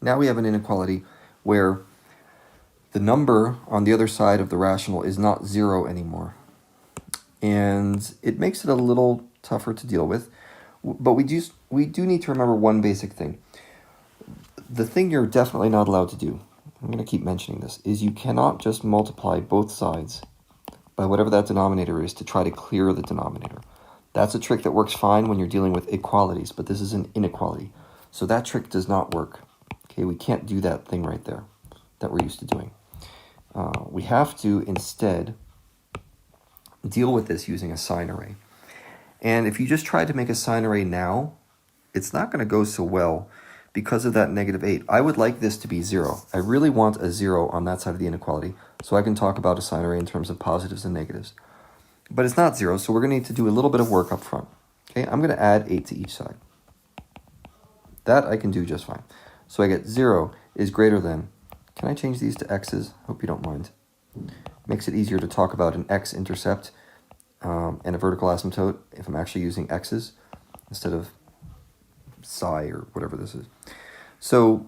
Now we have an inequality where the number on the other side of the rational is not 0 anymore. And it makes it a little tougher to deal with. But we do need to remember one basic thing. The thing you're definitely not allowed to do, I'm going to keep mentioning this, is you cannot just multiply both sides by whatever that denominator is to try to clear the denominator. That's a trick that works fine when you're dealing with equalities, but this is an inequality. So that trick does not work. Okay, we can't do that thing right there that we're used to doing. We have to instead deal with this using a sign array. And if you just try to make a sign array now, it's not going to go so well because of that -8. I would like this to be 0. I really want a 0 on that side of the inequality so I can talk about a sign array in terms of positives and negatives. But it's not 0, so we're going to need to do a little bit of work up front. Okay, I'm going to add 8 to each side. That I can do just fine. So I get 0 is greater than, can I change these to x's? Hope you don't mind. Makes it easier to talk about an x-intercept and a vertical asymptote if I'm actually using x's instead of psi or whatever this is. So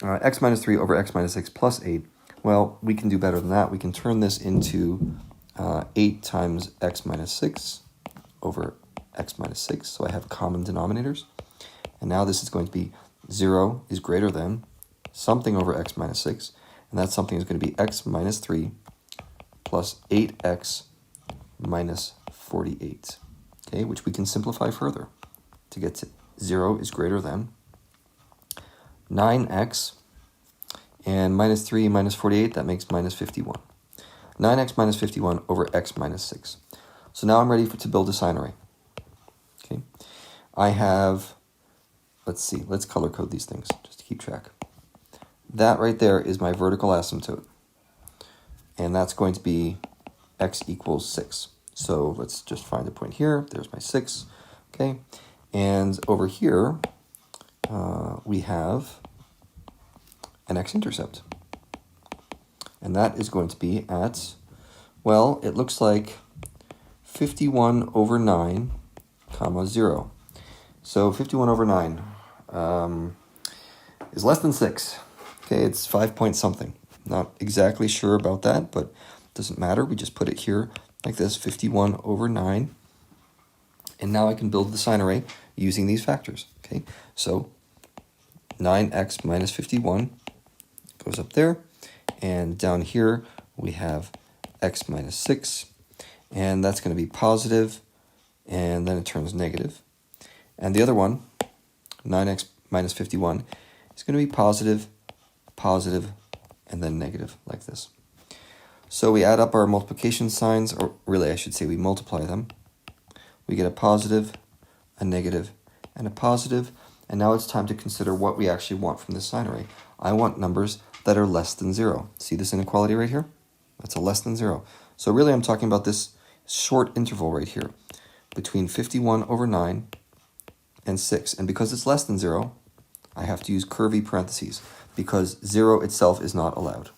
x minus 3 over x minus 6 plus 8. Well, we can do better than that. We can turn this into 8 times x minus 6 over x minus 6. So I have common denominators. And now this is going to be 0 is greater than something over x minus 6. And that something is going to be x minus 3 plus 8x minus 48. Okay, which we can simplify further to get to 0 is greater than 9x and minus 3 minus 48, that makes minus 51. 9x minus 51 over x minus 6. So now I'm ready to build a sign array. Okay, I have, let's see, let's color code these things just to keep track. That right there is my vertical asymptote. And that's going to be x equals 6. So let's just find a point here. There's my 6. Okay, and over here we have an x-intercept. And that is going to be at, well, it looks like 51 over 9, comma 0. So 51 over 9 is less than 6. Okay, it's 5 point something. Not exactly sure about that, but it doesn't matter. We just put it here like this, 51 over 9. And now I can build the sign array using these factors. Okay, so 9x minus 51 goes up there. And down here we have x minus 6. And that's going to be positive, and then it turns negative. And the other one, 9x minus 51, is going to be positive, positive, and then negative, like this. So we add up our multiplication signs, or really I should say we multiply them. We get a positive, a negative, and a positive. And now it's time to consider what we actually want from this sign array. I want numbers that are less than 0. See this inequality right here? That's a less than 0. So really I'm talking about this short interval right here between 51 over 9 and 6. And because it's less than 0, I have to use curvy parentheses because 0 itself is not allowed.